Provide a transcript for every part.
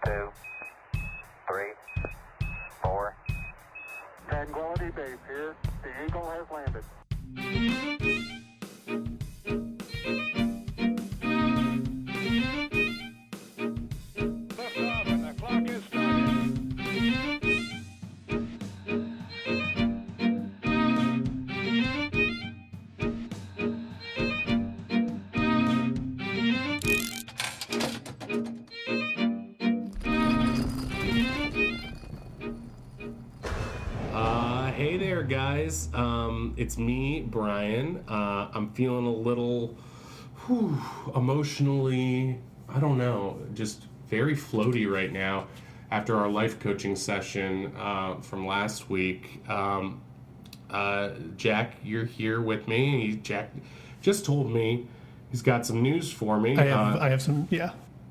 2, 3, 4. Tranquility Base here. The Eagle has landed. Liftoff and the clock is started. Hey there, guys. It's me, Brian. I'm feeling a little emotionally, I don't know, just very floaty right now after our life coaching session from last week. Jack, you're here with me. Jack just told me he's got some news for me. I have some,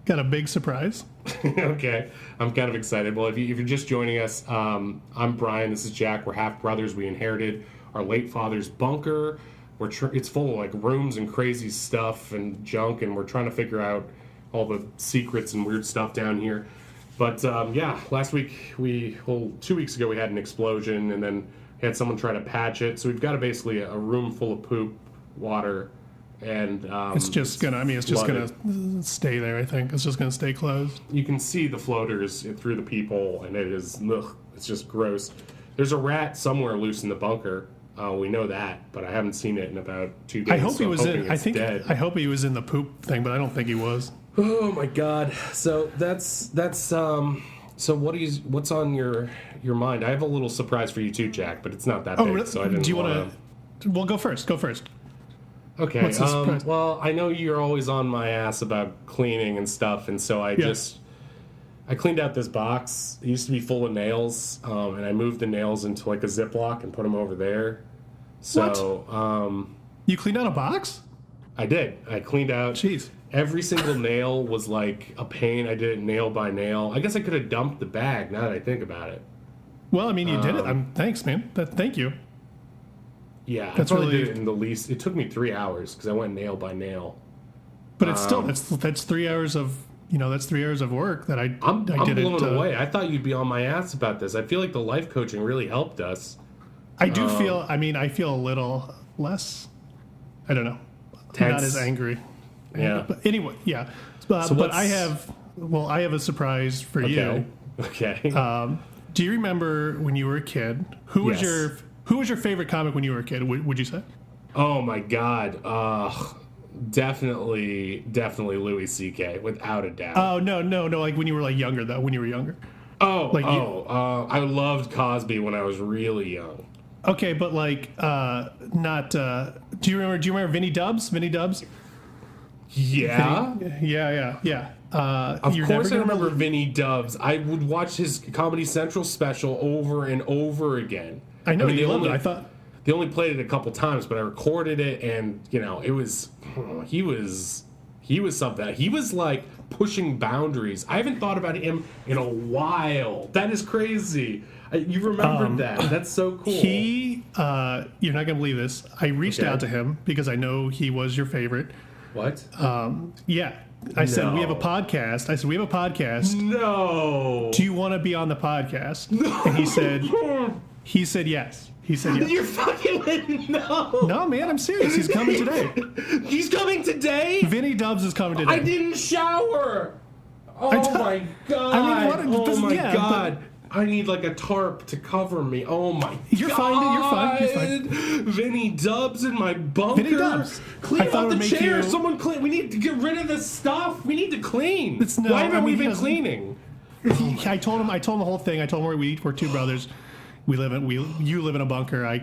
got a big surprise. Okay, I'm kind of excited. Well, if you're just joining us, I'm Brian. This is Jack. We're half brothers. We inherited our late father's bunker. It's full of like rooms and crazy stuff and junk, and we're trying to figure out all the secrets and weird stuff down here. But last week 2 weeks ago we had an explosion, and then had someone try to patch it. So we've got basically a room full of poop, water. And it's just gonna stay there. I think it's just gonna stay closed. You can see the floaters through the peephole, and it's just gross. There's a rat somewhere loose in the bunker. We know that, but I haven't seen it in about 2 days. I hope he was in. Dead. I hope he was in the poop thing, but I don't think he was. Oh my god! So that's so what's on your mind? I have a little surprise for you too, Jack, but it's not that big. Really? So I didn't. Do you want to? Well, go first. Go first. Okay. What's the surprise? Well, I know you're always on my ass about cleaning and stuff, and so I cleaned out this box. It used to be full of nails, and I moved the nails into like a Ziploc and put them over there. So, what? You cleaned out a box? I did. I cleaned out. Jeez. Every single nail was like a pain. I did it nail by nail. I guess I could have dumped the bag now that I think about it. Well, I mean, you did it. Thanks, man. Thank you. Yeah, that's I probably really did it in the least. It took me 3 hours because I went nail by nail. But it's still that's 3 hours of that's 3 hours of work that I I'm did blown it. Away. I thought you'd be on my ass about this. I feel like the life coaching really helped us. I do feel. I mean, I feel a little less. I don't know. Tense. Not as angry. Yeah. But anyway, yeah. But I have a surprise for you. Okay. Do you remember when you were a kid? Who was your favorite comic when you were a kid? Would you say? Oh my God. Definitely Louis C.K. without a doubt. Oh no! Like when you were younger though. When you were younger. I loved Cosby when I was really young. Okay, but not. Do you remember Vinnie Dubs? Vinnie Dubs. Yeah. Yeah. Of course I remember Vinnie Dubs. I would watch his Comedy Central special over and over again. I know, you loved it. I thought they only played it a couple times, but I recorded it, and it was he was something. He was like pushing boundaries. I haven't thought about him in a while. That is crazy. You remembered that. That's so cool. You're not gonna believe this. I reached out to him because I know he was your favorite. What? Yeah. I said, we have a podcast. No. Do you want to be on the podcast? No. And he said yes. He said yes. You're fucking no. No, man, I'm serious. He's coming today. He's coming today? Vinnie Dubs is coming today. I didn't shower. Oh my God. I mean, oh my God. I need like a tarp to cover me. Oh my God. You're fine. Vinnie Dubs in my bunker. Vinnie Dubs. Clean out the chair. Someone clean. We need to get rid of this stuff. We need to clean. Why haven't we been cleaning? I told him the whole thing. I told him we're two brothers. You live in a bunker.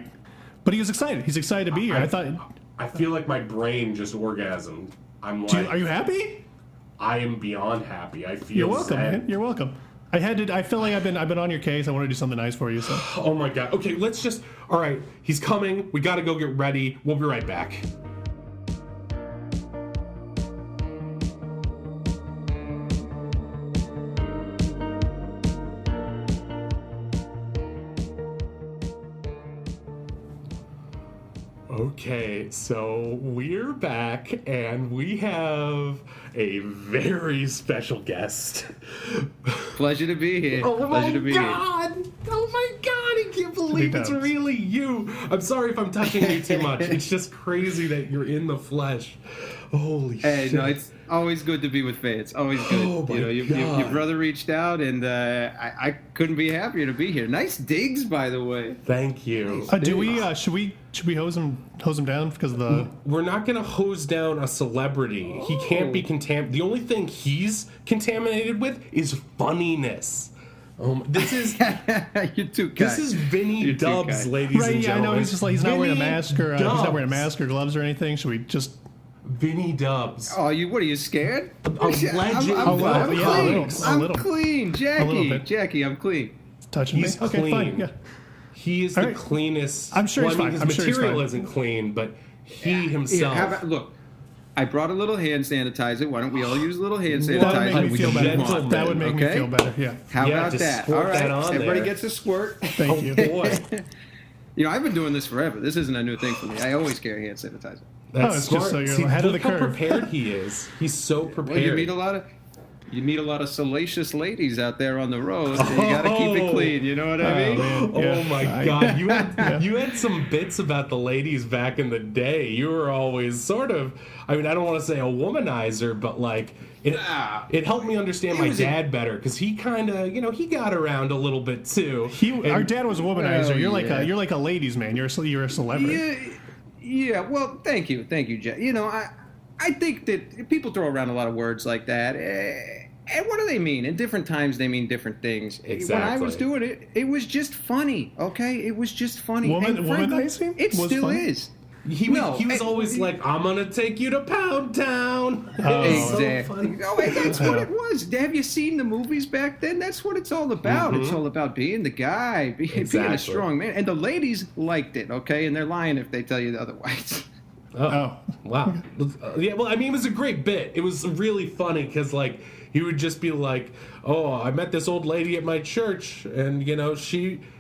But he was excited. He's excited to be here. I feel like my brain just orgasmed. Are you happy? I am beyond happy. I feel You're welcome, sad. Man. You're welcome. I feel like I've been on your case. I want to do something nice for you. So. Oh my God. Okay, all right, he's coming. We got to go get ready. We'll be right back. Okay, so we're back and we have a very special guest. Pleasure to be here. Oh Pleasure my to be god! Oh my god, I can't believe it's really you. I'm sorry if I'm touching you too much. It's just crazy that you're in the flesh. Holy shit. No, it's always good to be with fans. Always good. Oh my your God. brother reached out, and I couldn't be happier to be here. Nice digs, by the way. Thank you. Do we? Should we hose him down because of the? We're not going to hose down a celebrity. He can't be contaminated. The only thing he's contaminated with is funniness. This is You're too kind. this is Vinnie You're too Dubs, kind. ladies Right. and Yeah, I gentlemen. know. He's just like he's not wearing a Vinnie mask or he's not wearing a Dubs. mask or gloves or anything. Should we just? Vinnie Dubs. Oh, what are you scared? legend. I'm A clean. little. I'm clean, A little Jackie. bit. Jackie, I'm clean. Touching He's me? Okay, clean. fine. Yeah. He is All the right. cleanest. I'm sure he's I mean, fine. his I'm sure he's material fine. isn't clean, but he Here, himself. how about, look, I brought a little hand sanitizer. Why don't we all use a little hand That would sanitizer? make me We feel can better. move on, That would make me okay? feel better. Yeah. How Yeah, about just that? squirt All right, that on everybody there. gets a squirt. Thank you. Boy, You know, I've been doing this forever. This isn't a new thing for me. I always carry hand sanitizer. that's it's smart. just so you're See, ahead of look the how curve. prepared he is. He's so prepared. Well, you meet a lot of salacious ladies out there on the road. So you got to keep it clean. You know what I mean? man. Oh Yeah. my God! You had some bits about the ladies back in the day. You were always sort of. I mean, I don't want to say a womanizer, but like it helped me understand my dad better because he kind of, he got around a little bit too. Our dad was a womanizer. Oh, you're yeah. like a ladies' man. You're a celebrity. Yeah. Well, thank you, Jack. You know, I think that people throw around a lot of words like that. And what do they mean? In different times, they mean different things. Exactly. When I was doing it, it was just funny. Okay, it was just funny. And frankly, Womanizing it was still funny? is. He was always like, "I'm gonna take you to Pound Town." It's so Exactly. funny. No, and that's what it was. Have you seen the movies back then? That's what it's all about. It's all about being the guy, being Exactly. a strong man. And the ladies liked it, okay? And they're lying if they tell you otherwise. Oh. Wow. Yeah, well, I mean, it was a great bit. It was really funny because, like, he would just be like, "Oh, I met this old lady at my church, and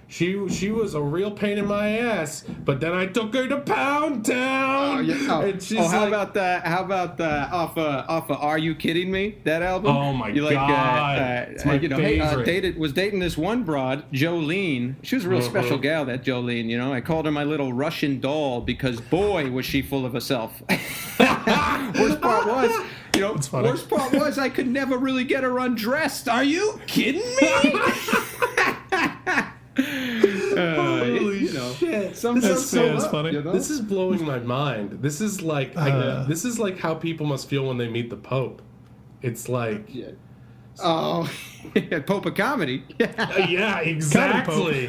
she was a real pain in my ass, but then I took her to Pound Town." And she's how like, about that? How about off of Are You Kidding Me? That album. Oh, my You God. It's my favorite. Was dating this one broad, Jolene. She was a real special gal, that Jolene. You know, I called her my little Russian doll because boy was she full of herself. Worst part was, I could never really get her undressed. Are you kidding me? Holy shit! That's funny. You know? This is blowing my mind. This is like this is like how people must feel when they meet the Pope. It's like, Oh, Pope of Comedy. yeah, exactly.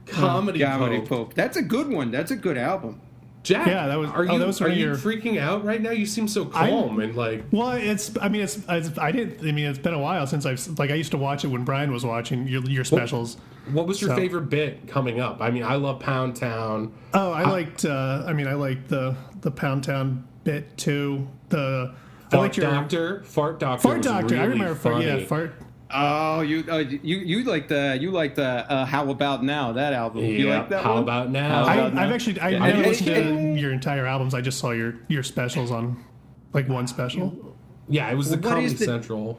Comedy Pope. Pope. That's a good one. That's a good album. Jack, Yeah, that was- are oh, you that was are one of you your- freaking out right now? You seem so calm and like. Well, it's been a while since I used to watch it when Brian was watching your specials. What was your So- favorite bit coming up? I mean, I love Pound Town. Oh, I liked the Pound Town bit too. Fart Doctor. Fart Doctor. Was really I remember funny. Fart. Oh, you like the How About Now, that album? You Yeah, like that How one? About Now? I've Now? never Yeah. listened to your entire albums. I just saw your specials on like one special. Yeah, it was the What Comedy is the- Central.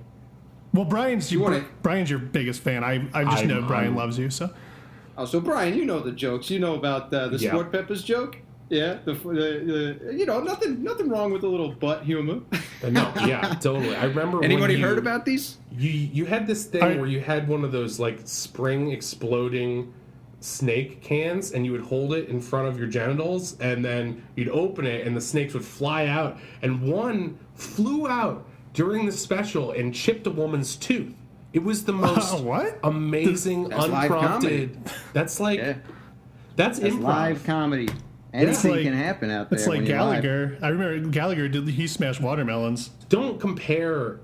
Well, Brian's wanna- your biggest fan. I just know Brian loves you. So Oh, so Brian, you know the jokes. You know about the Yeah. Sport Peppers joke. Yeah, nothing wrong with a little butt humor. No, yeah, totally. I remember. Anybody when you, heard about these? You had this thing where you had one of those like spring exploding snake cans, and you would hold it in front of your genitals, and then you'd open it, and the snakes would fly out, and one flew out during the special and chipped a woman's tooth. It was the most what? That's amazing, live unprompted. That's like that's That's improv. live comedy. It's Anything like- can happen out there. it's like when you're live. Gallagher. I remember Gallagher he smashed watermelons. Don't compare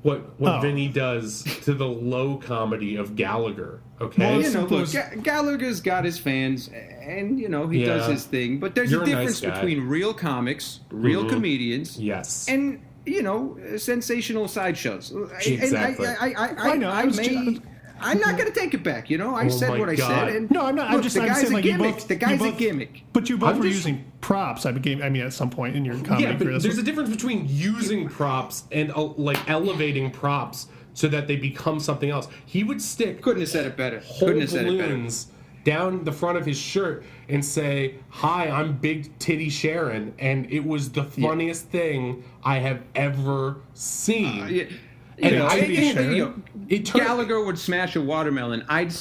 what Oh. Vinny does to the low comedy of Gallagher. Okay. Well, You know, look, Those- Gallagher's got his fans, and he Yeah. does his thing. But there's You're a a nice difference guy. between real comics, real comedians, Yes. and sensational sideshows. Exactly. I know. I'm not going to take it back. You know, I said my what I God. said. And No, I'm not. I'm look, just. the I'm guy's saying a like gimmick. you both. The guy's you a both, gimmick. But you both I'm were just- using props. I mean, at some point in your comedy Yeah, career. but there's a difference between using props and like elevating props so that they become something else. He would stick Couldn't have said it better. whole Couldn't have said it better. balloons down the front of his shirt and say, "Hi, I'm Big Titty Sharon," and it was the funniest thing I have ever seen. Yeah. And Big I Titty think Sharon? it turned, Gallagher would smash a watermelon. I'd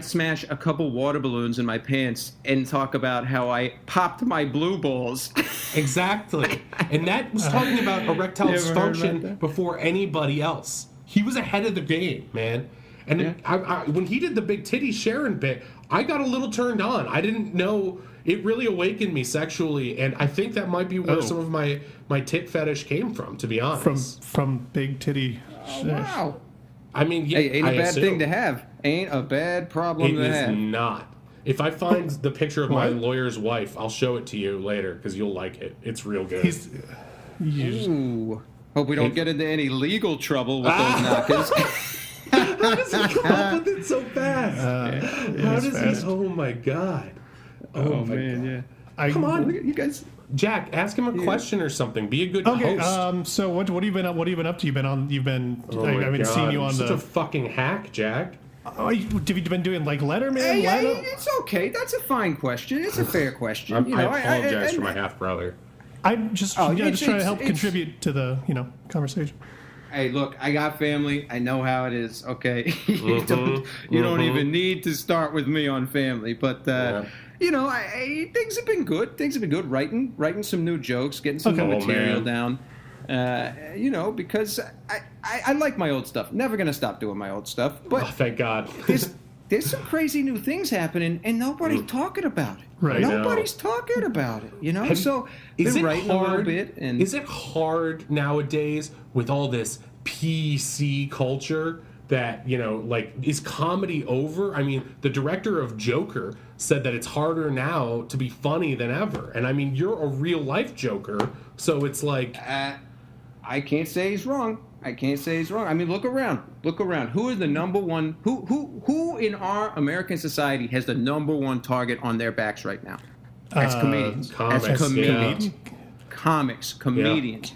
smash a couple water balloons in my pants and talk about how I popped my blue balls. exactly, and that was talking about erectile You ever heard about dysfunction that? before anybody else. He was ahead of the game, man. And Yeah. when he did the Big Titty Sharon bit, I got a little turned on. I didn't know. It really awakened me sexually, and I think that might be where some of my tit fetish came from, to be honest. from big titty. Wow. I mean, yeah, Hey, ain't a I bad assume. thing to have. Ain't a bad problem It to is have. not. If I find the picture of my What? lawyer's wife, I'll show it to you later because you'll like it. It's real good. He's. Ooh. Hope we don't get into any legal trouble with those knockers. How does he come up with it so fast? How does fast. he? Oh my god! Oh, my god! yeah. Come on, Look at you guys. Jack. Ask him a question or something. Be a good Okay. host. So what have you been up? What have you been up to? You've been. Oh my I haven't God. seen you on You're the. such a fucking hack, Jack. Oh, have you been doing like Letterman? Hey, Leno? it's okay. That's a fine question. It's a fair question. I apologize for my half brother. I'm just, Oh, just trying to help it's- contribute to the conversation. Hey, look, I got family. I know how it is. Okay, you don't even need to start with me on family. But things have been good. Things have been good. Writing some new jokes, getting some Okay. new Oh, material man. down. Because I like my old stuff. Never gonna stop doing my old stuff. But Oh, thank God. there's some crazy new things happening, and nobody's talking about it. Right. Nobody's talking about it. So Is been it writing a little hard? bit. And Is it hard nowadays with all this PC culture that is comedy over? I mean, the director of Joker said that it's harder now to be funny than ever, and I mean, you're a real life Joker, so it's like I can't say he's wrong. I mean, look around. Who is the number one? Who in our American society has the number one target on their backs right now? As comedians. comics, As comedians. yeah. Comics, comedians.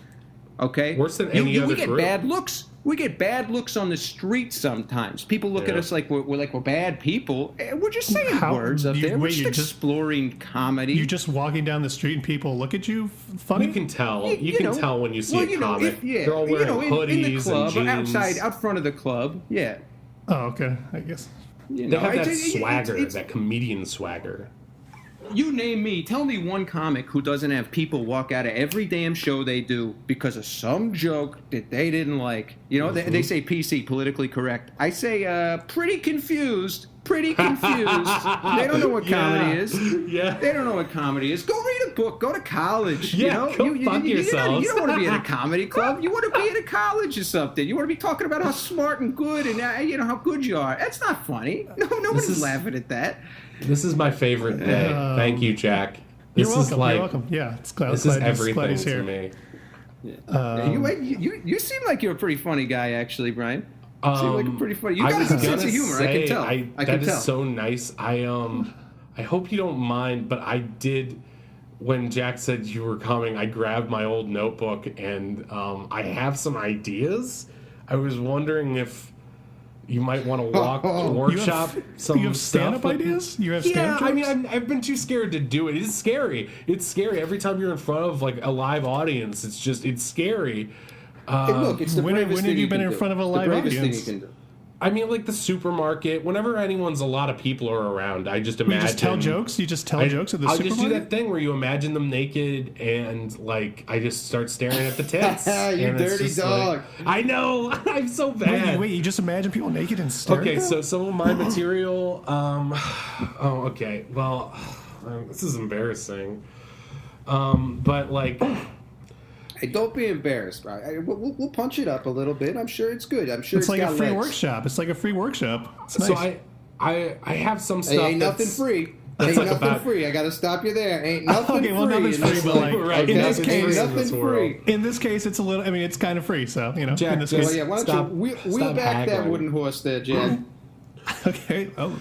Okay? Worse than any other we get group. bad looks. We get bad looks on the street sometimes. People look at Yeah. us like we're bad people. We're just saying words up there. We're just exploring comedy. You're just walking down the street and people look at you funny? You can tell. You You can know, tell when you see a comic. They're They're all wearing in the hoodies club, and or jeans. out front of the club. Yeah. Oh, okay. I guess. You They know, have that it's- swagger, it's- that comedian swagger. You name me. Tell me one comic who doesn't have people walk out of every damn show they do because of some joke that they didn't like. They say PC, politically correct. I say pretty confused. They don't know what comedy is. Yeah. They don't know what comedy is. Go read a book. Go to college. Yeah, go fuck yourselves. You don't want to be at a comedy club. You want to be at a college or something. You want to be talking about how smart and good and how good you are. That's not funny. Nobody's laughing at that. This is my favorite day. Thank you, Jack. This You're is welcome. like You're welcome. Yeah, it's glad. this glad is he's- glad everything he's to here. me. You seem like you're a pretty funny guy, actually, Brian. You seem like a pretty funny. You I got a was good sense gonna of humor. I can tell. I that can is tell. so nice. I hope you don't mind, but I did. When Jack said you were coming, I grabbed my old notebook and I have some ideas. I was wondering if you might want to workshop some You have stand-up stuff with me. ideas? You have Yeah, stand-up I mean, jokes? I've been too scared to do it. It's scary. It's scary every time you're in front of like a live audience. It's scary. Hey, look, it's the When bravest have thing you been can in do. front of a The live bravest audience? thing you can do. I mean, like the supermarket. Whenever anyone's a lot of people are around, I just You imagine. just tell jokes? You just tell jokes at the I'll just do supermarket? that thing where you imagine them naked and like I just start staring at the tits. You And it's dirty just dog. like- I know. I'm so bad. Wait, you just imagine people naked and stare Okay, at them? so some of my material. Okay. Well, this is embarrassing. But like. Hey, don't be embarrassed, bro. We'll punch it up a little bit. I'm sure it's good. I'm sure It's like got a free legs. workshop. It's like a free workshop. It's nice. So I have some stuff. Hey, ain't nothing that's- free. that's Ain't like nothing about- free. I got to stop you there. Ain't nothing Okay, well, free. nothing's in free, this but, life. like, Right, in nothing's this case- free in nothing this world. free. In this case, it's a little. I mean, it's kind of free. So Jack, in this just- Well, case, yeah, why don't Stop- you wheel stop back that haggling. wooden horse there, Jan? Okay. Oh,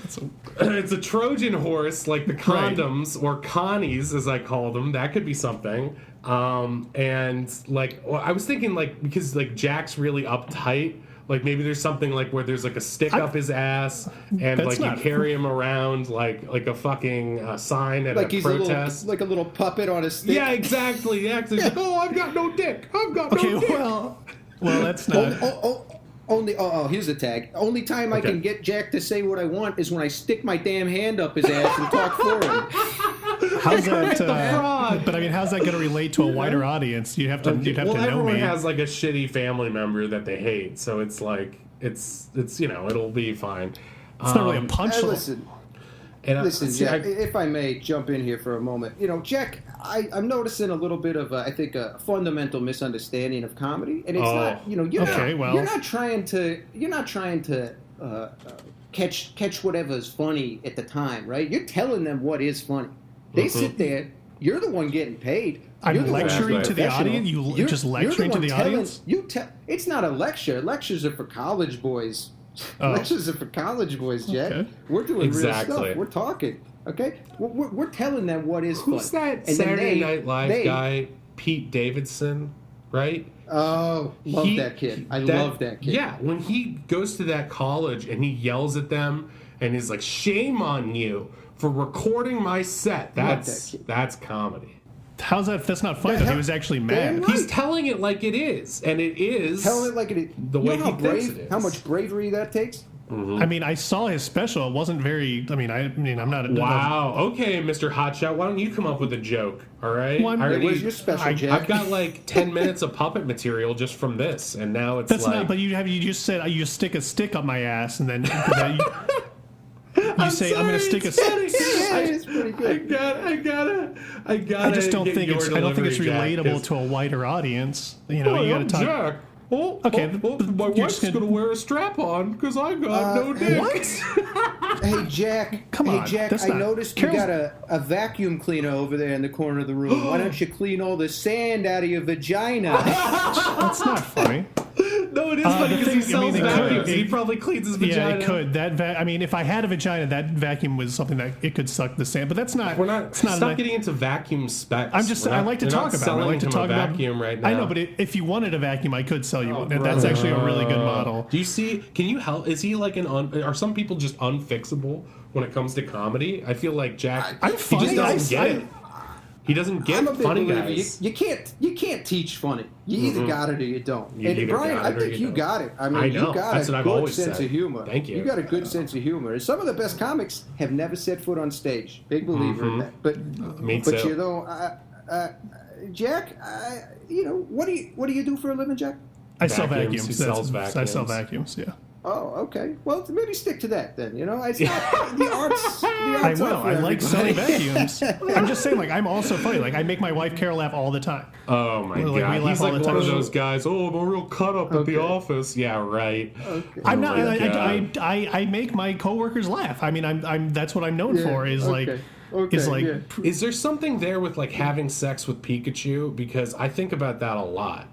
It's a Trojan horse, like the condoms or connies, as I call them. That could be something. And like, well, I was thinking like because like Jack's really uptight. Like maybe there's something like where there's like a stick up his ass, and like you carry him around like a fucking sign at like a protest, like a little puppet on a stick. Yeah, exactly. Yeah, he's like, oh, I've got no dick. I've got no dick. well, that's not. Here's the tag. Only time I can get Jack to say what I want is when I stick my damn hand up his ass and talk for him. How's that? But I mean, how's that going to relate to a wider audience? You'd have to know me. Everyone has like a shitty family member that they hate, so it's like it's it'll be fine. It's not really a punchline. Listen, Jack, if I may jump in here for a moment. Jack, I'm noticing a little bit of, I think, a fundamental misunderstanding of comedy. And it's not, you're not trying to catch whatever's funny at the time, right? You're telling them what is funny. They sit there. You're the one getting paid. I'm lecturing to the audience? You're just lecturing to the audience? It's not a lecture. Lectures are for college boys. Lectures are for college boys, Jack. Okay. We're doing real stuff. We're talking. Okay? We're telling them what is fun. Who's that Saturday Night Live guy? Pete Davidson, right? Oh, love that kid. I love that kid. Yeah, when he goes to that college and he yells at them and he's like, shame on you for recording my set. That's comedy. How's that? That's not funny. He was actually mad. Right. He's telling it like it is, and it is. Telling it like it is. The way he thinks it is. How much bravery that takes? Mm-hmm. I mean, I saw his special. It wasn't very. I mean, I'm not. Wow. Okay, Mr. Hotshot. Why don't you come up with a joke? All right. Where's your special, Jack? I've got like 10 minutes of puppet material just from this, and now it's that's like. Not. But you just said you stick a stick up my ass, and then. You say I'm going to stick a. Yeah, it's pretty good. I gotta. I just don't think it's. I don't think it's relatable to a wider audience. You got to talk. Jack. Okay. My wife's gonna wear a strap on because I got no dick. What? Hey Jack. Come on. Hey Jack. I noticed you got a vacuum cleaner over there in the corner of the room. Why don't you clean all the sand out of your vagina? That's not funny. No, it is funny because he sells vacuums. He probably cleans his vagina. Yeah, it could. I mean, if I had a vagina, that vacuum was something that it could suck the sand. But that's not. We're not. Stop getting into vacuum specs. I like to talk about. I like to talk about vacuum right now. I know, but if you wanted a vacuum, I could sell you. That's actually a really good model. Do you see? Can you help? Is he like are some people just unfixable when it comes to comedy? I feel like Jack. I'm funny. He just doesn't get it. He doesn't get funny guys. You can't teach funny. You either got it or you don't. And Brian, I think you got it. I mean, I know. You got That's a what I've good always sense said. of humor. Thank you. You got a good sense of humor. And some of the best comics have never set foot on stage. Big believer in that. But me too. Jack, what do you do for a living, Jack? I sell vacuums. He sells vacuums. I sell vacuums. Yeah. Oh, okay. Well, maybe stick to that then. It's not the arts. I will. I like selling vacuums. I'm just saying, I'm also funny. I make my wife Carol laugh all the time. Oh my god, he's like one of those guys. Oh, I'm a real cut up at the office. Yeah, right. Okay. I'm not. I make my coworkers laugh. I mean, I'm. That's what I'm known for. Is Is there something there with having sex with Pikachu? Because I think about that a lot.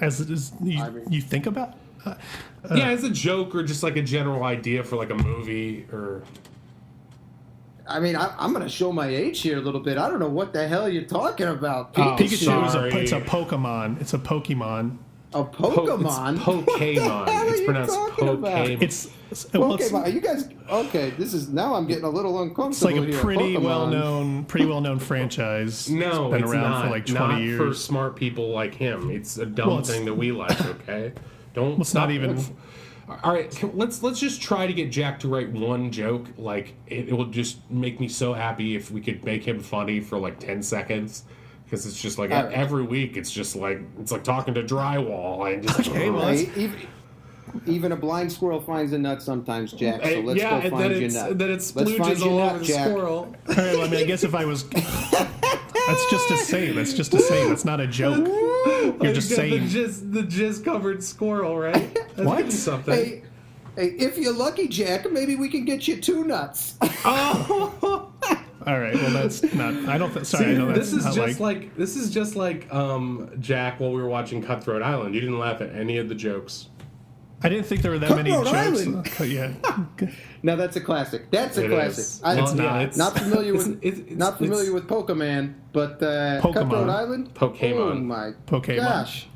You think about. As a joke or just a general idea for a movie or. I mean, I'm going to show my age here a little bit. I don't know what the hell you're talking about. Pikachu is a Pokemon. It's a Pokemon. A Pokemon? It's Pokemon. It's pronounced Pokemon. It's Pokemon. Are you guys okay? Now I'm getting a little uncomfortable. It's like a here. pretty well known franchise. No, it's been around not, for 20 years. Not for smart people like him. It's a dumb thing that we like. Okay. Don't. It's not even. All right, let's just try to get Jack to write one joke. It will just make me so happy if we could make him funny for 10 seconds, because it's just every week it's just it's like talking to drywall and just. Even a blind squirrel finds a nut sometimes, Jack. So let's go find your nut. Then it splooges all over the squirrel. All right, well, I mean, I guess if I was. That's just a saying. That's not a joke. You're just saying the jizz-covered squirrel, right? That's what? Something. Hey, if you're lucky, Jack, maybe we can get you 2 nuts. Oh. All right. Well, that's not. I don't. Sorry. I know that's this is just like Jack while we were watching Cutthroat Island. You didn't laugh at any of the jokes. I didn't think there were that Cut many Rhode jokes. Island. Yeah. Now that's a classic. That's a It classic. is. It's not. It's Not familiar with it's- not familiar it's- with Pokemon, but Cut Pokemon. Rhode Island. Pokemon. Oh my Pokemon. gosh.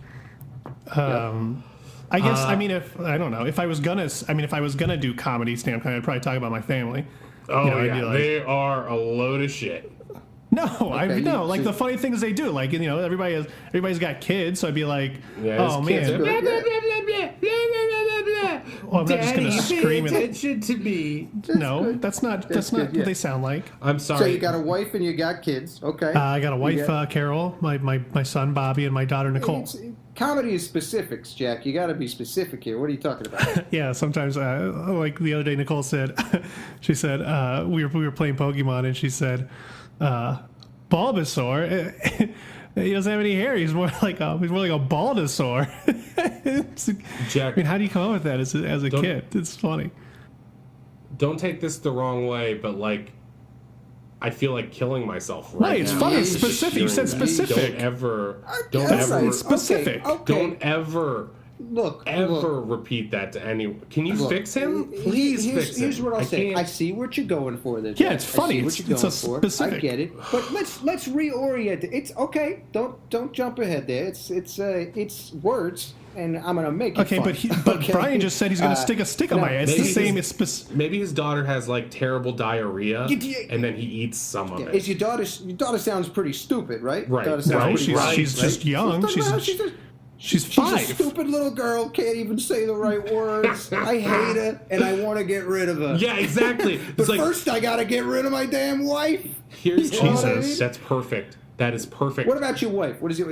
I guess I mean if I don't know if I was gonna do comedy stand-up, I'd probably talk about my family. Oh You know, I'd yeah, be like- they are a load of shit. No, Okay, like so- the funny things they do, like everybody's got kids, so I'd be like, Yeah, oh his kids man, are- Blah, blah, well, I'm not just gonna scream at attention to me. no, that's not good, what yeah. they sound like. I'm sorry. So you got a wife and you got kids. Okay. I got a wife, Yeah. Carol, my son Bobby, and my daughter Nicole. Comedy is specifics, Jack. You got to be specific here. What are you talking about? Yeah, sometimes like the other day, Nicole said, she said we were playing Pokemon, and she said, Bulbasaur. He doesn't have any hair. He's more like a Baldasaur. Jack, I mean, how do you come up with that as a kid? It's funny. don't take this the wrong way, but like, I feel like killing myself Right, right it's now. funny. It's Just specific. You said hearing that. specific. Don't ever It's specific. Okay. don't ever Look. repeat that to anyone. Can you Look, fix him? Please fix him. Here's what I'll say. can't- I see what you're going for there. Yeah, Jack. it's funny. I see what It's you're going a for. specific. I get it. But let's reorient it. It's okay. Don't jump ahead there. It's words, and I'm gonna make it Okay, fun. but Okay? Brian just said he's going to stick a stick on no, my head. It's the maybe same. his- It's Maybe his daughter has like terrible diarrhea, and then he eats some of it. Is your daughter sounds pretty stupid, right? Right. Daughter sounds No, pretty she's bright, she's right? just young. Doesn't matter. She's She's 5. a stupid little girl, can't even say the right words. I hate her, and I want to get rid of her. Yeah, exactly. But It's like, first, I got to get rid of my damn wife. here's You know what I Jesus. mean? That's perfect. That is perfect. What about your wife? What is it?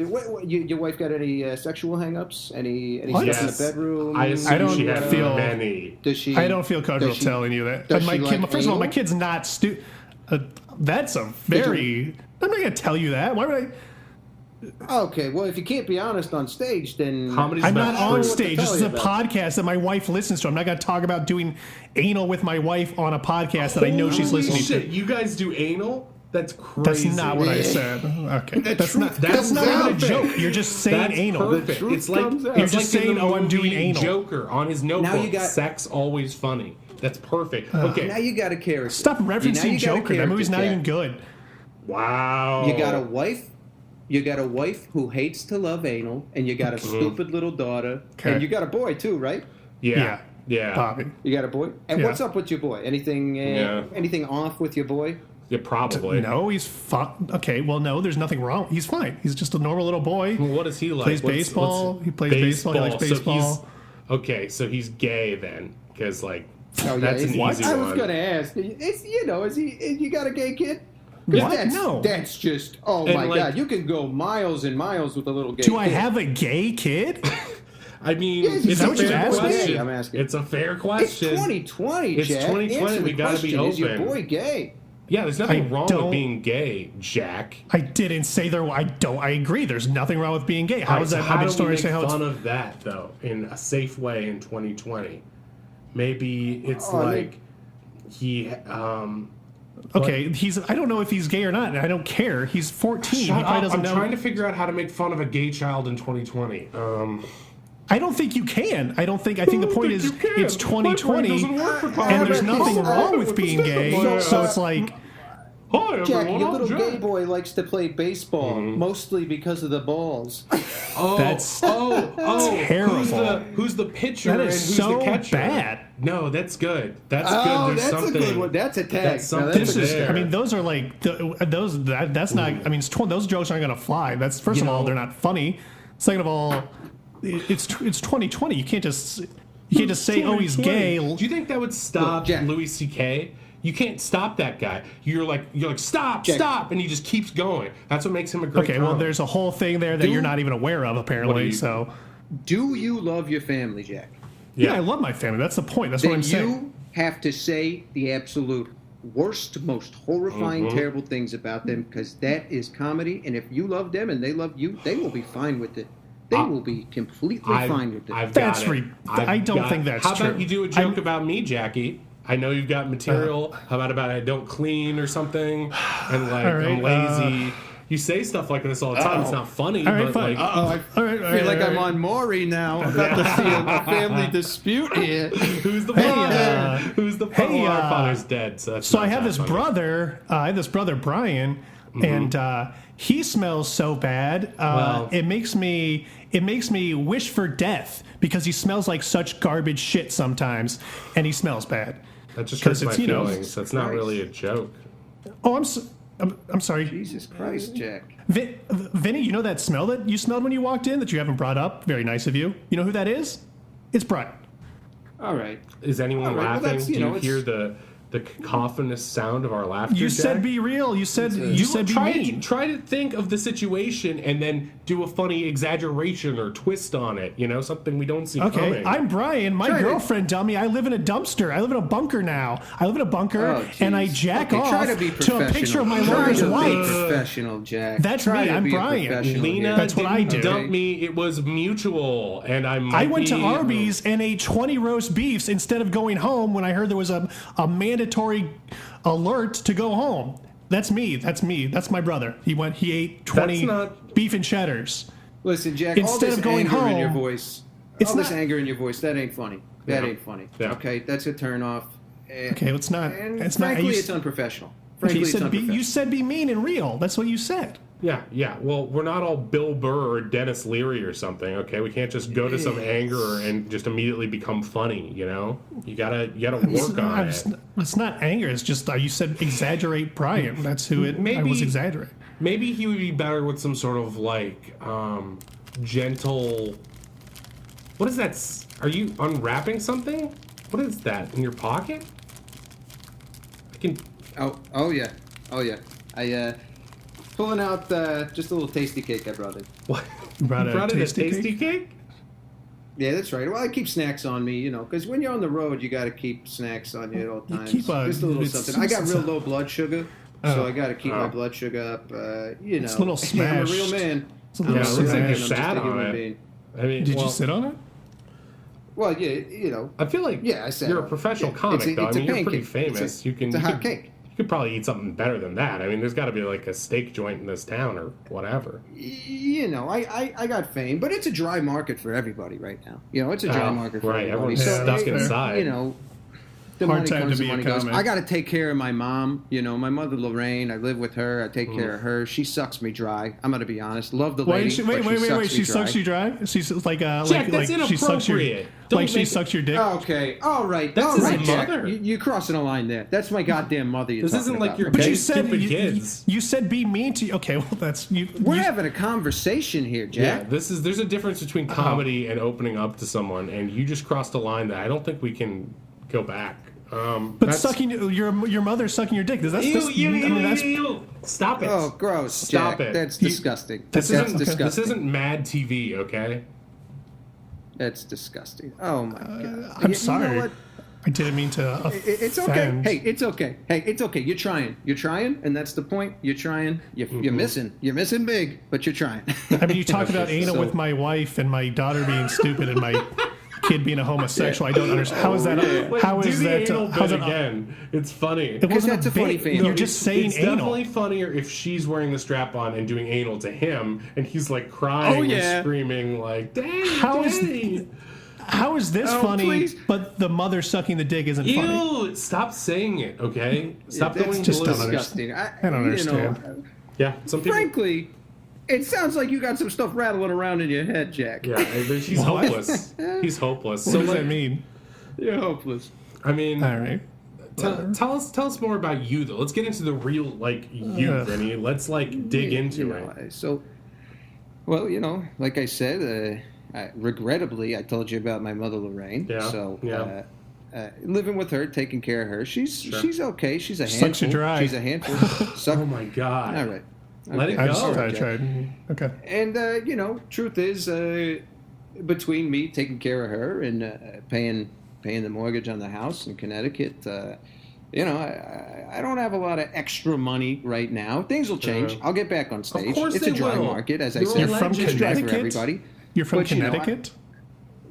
Your wife got any sexual hang-ups? Any What? sex in Yes. the bedroom? I assume I don't she has feel- many. Does she? I don't feel comfortable does she- telling you that. does My she kid, like first of all, my anal? kid's not that's a very. I'm not going to tell you that. Why would I? Okay, well, if you can't be honest on stage, then Comedy's I'm about not on what to stage. tell This is you a about. podcast that my wife listens to. I'm not going to talk about doing anal with my wife on a podcast that I know she's Holy listening shit, to. you guys do anal? That's That's crazy. not what I said. Okay, that's truth not. That's comes not even a out. joke. You're just saying That's anal. perfect. truth It's like comes out. You're it's just like in saying, the "Oh, I'm doing movie anal." Joker on his notebook. you got- Sex always funny. That's perfect. Okay. now you got a character. Stop Now referencing you got a Joker. That movie's not character, even good. Wow. You got a wife. You got a wife who hates to love anal, and you got a stupid little daughter, Okay. and you got a boy too, right? Yeah. Yeah. Bobby. You got a boy. And Yeah. what's up with your boy? Anything? Anything off with your boy? Yeah, probably. No, he's fine. Okay, well, no, there's nothing wrong. He's fine. He's just a normal little boy. Well, what is he like? Plays baseball. He plays baseball. He likes So baseball. okay, so he's gay then, because like Oh, that's an is- easy I one. was gonna ask. Is you got a gay kid? 'Cause What? That's, No. That's just. Oh And, my like- god! You can go miles and miles with a little gay. Do I kid. have a gay kid? I mean, Yes, it's is a that what you fair asked me? question. I'm asking. It's a fair It's question. 2020, It's Jack. 2020, Answer we the gotta be question. Is your open. boy gay? Yeah, there's nothing I wrong don't- with being gay, Jack. I didn't say there. I don't. I agree. There's nothing wrong with being gay. How is So that? how I mean, do we story make say how it's fun of that though in a safe way in 2020? Maybe it's Oh, I like he. okay. He's. I don't know if he's gay or not. And I don't care. He's 14. He Shut probably up! doesn't I'm know. trying to figure out how to make fun of a gay child in 2020. I don't think you can. I think the point is it's 2020 doesn't work for and there's comedy. nothing Hold wrong on. with being gay. So, So it's like Hi Jack, everyone, your I'm little Jack. gay boy likes to play baseball, mostly because of the balls. Oh, That's terrible. terrible. Who's the pitcher That and is who's so the catcher? bad. No, that's good. That's Oh, good. There's that's something. a good one. That's a tag. That's Now, something that's this is. there. I mean, those are like that's not. I mean, those jokes aren't going to fly. That's first of all, they're not funny. Second of all, it's 2020. You can't just say, oh, he's gay. Do you think that would stop Look, Jack. Louis C.K.? You can't stop that guy. You're like stop, Jack. stop, and he just keeps going. That's what makes him a great. Okay, well, comic. there's a whole thing there that you're not even aware of, What do apparently. you- So, Do you love your family, Jack? yeah, I love my family. That's the point. That's what Then I'm saying. you have to say the absolute worst, most horrifying, Mm-hmm. terrible things about them, because that is comedy. And if you love them and they love you, they will be fine with it. They will be completely fine with it. I've That's got it. I don't think that's How true. about you do a joke about me, Jackie? I know you've got material. How about I don't clean or something? And like all right, I'm lazy. You say stuff like this all the time. It's not funny, All right, but fine. like, I feel like I'm on Maury now. I'm about to see a family dispute here. who's the father? Who's the father? hey, Our father's dead. So, that's So not I have that this funny. brother. I have this brother Brian, and he smells so bad. Well- it makes me wish for death because he smells like such garbage shit sometimes, and he smells bad. That just 'Cause hurts my it's, you know, feelings. That's not really a joke. Oh, I'm sorry, Jesus Christ, Jack. Vinny. You know that smell that you smelled when you walked in that you haven't brought up? Very nice of you. You know who that is? It's Brian. All right. Is anyone All right, well, laughing? that's, Do you you know, hear the cacophonous sound of our laughter? You said Jack? be real. You said be try mean. try to think of the situation and then do a funny exaggeration or twist on it. You know, something we don't see Okay, coming. I'm Brian. My Try to- girlfriend, dummy. I live in a dumpster. I live in a bunker now. I live in a bunker, Oh, and I jeez. jack Okay, off try to be to a professional. picture of my Try lawyer's to be wife. professional, Jack. That's Try me. to I'm be a Brian. professional Lena here. That's what I didn't do. dump me. It was mutual, and I might I went to be- Arby's and ate 20 roast beefs instead of going home when I heard there was a mandatory alert to go home. That's me. That's my brother. He ate 20 That's not- beef and cheddars. Listen, Jack, all Instead this of going anger in your home, voice, it's all this not- anger in your voice, that ain't funny. That Yeah. ain't funny. Yeah. Okay, that's a turn off. Okay, it's not. And It's not. frankly, You, it's unprofessional. okay, Frankly, you it's said be. unprofessional. You said be mean and real. That's what you said. Yeah. Well, we're not all Bill Burr or Dennis Leary or something. Okay, we can't just go to some anger and just immediately become funny. You know, you gotta work on it. It's not anger. It's just you said exaggerate Brian. That's who it. I Maybe- was exaggerating. Maybe he would be better with some sort of like gentle. What is that? Are you unwrapping something? What is that in your pocket? I can. Oh yeah. I pulling out just a little tasty cake I brought in. What? You brought You a brought in a tasty tasty cake? Yeah, that's right. Well, I keep snacks on me, because when you're on the road, you got to keep snacks on you at all You times. keep just a little it's- something. I got it's real a- low blood sugar, so I got to keep my blood sugar up. It's a little I'm a real smashed. man. It's a I'm little Yeah, it looks like man. you I'm just sat a on human it. being. I mean, Did well, you sit on it? Well, yeah, I feel like Yeah, I sat you're a on it. professional Yeah, comic, it's a- though. I it's a mean, you're pretty pancake. famous. It's a hot cake. You could probably eat something better than that. I mean, there's got to be like a steak joint in this town or whatever. I got fame, but it's a dry market for everybody right now. It's a dry market for right, everybody. everyone's stuck inside. The Hard money time comes, to the be a money goes. comic. I got to take care of my mom. My mother Lorraine. I live with her. I take care of her. She sucks me dry. I'm gonna be honest. Love the Why lady. did she, but wait. She me sucks you dry. She's like Jack, that's she sucks your inappropriate. Don't like she make- sucks your dick. Okay, all right, That's all his right, Jack. mother. You're crossing a line there. That's my goddamn mother. You're This talking isn't like about, your okay? But you gay, said stupid you, kids. you said be mean to. Okay, well that's you. We're you- having a conversation here, Yeah, Jack. there's a difference between Uh-huh. comedy and opening up to someone, and you just crossed a line that I don't think we can go back. But That's- sucking your mother sucking your dick. That's Stop it. Oh, gross, Stop Jack. it. That's You- disgusting. This That's isn't disgusting. this isn't Mad TV, okay? That's disgusting. Oh my god. I'm You know sorry. what? I didn't mean to. It's okay. offend. Hey, it's okay. Hey, it's okay. You're trying, and that's the point. You're trying. You're missing. You're missing big, but you're trying. I mean, you talk about anal So- with my wife and my daughter being stupid and my kid being a homosexual. I don't understand. How is that? Wait, How do is the that? anal How's bit that? again? It's funny. It wasn't that's a funny bit. thing. You're No, just saying it's anal. definitely funnier if she's wearing the strap on and doing anal to him, and he's like crying Oh, and yeah. screaming like, "Daddy, How is- Daddy." How is this Oh, funny? please. But the mother sucking the dick isn't funny. Ew! Stop saying it, okay? Stop That's going just ballistic. disgusting. I don't understand. Yeah, some people. Frankly, it sounds like you got some stuff rattling around in your head, Jack. Yeah, he's What? hopeless. He's hopeless. What So does like, that mean? You're hopeless. I mean, All right. tell us more about you though. Let's get into the real you, Ugh. Vinny. Let's like dig into it. So, well, like I said, regrettably, I told you about my mother Lorraine. Yeah, So, yeah. living with her, taking care of her, she's okay. She's a Sucks handful. you dry. She's a handful. Suck. Oh my god! All right. Let it I go. just All right, Jack. tried. Okay. And truth is, between me taking care of her and paying the mortgage on the house in Connecticut, I don't have a lot of extra money right now. Things will change. I'll get back on stage. course It's a they dry will. market, as I You're a said. You're from It's dry for Connecticut? everybody. You're from But, Connecticut?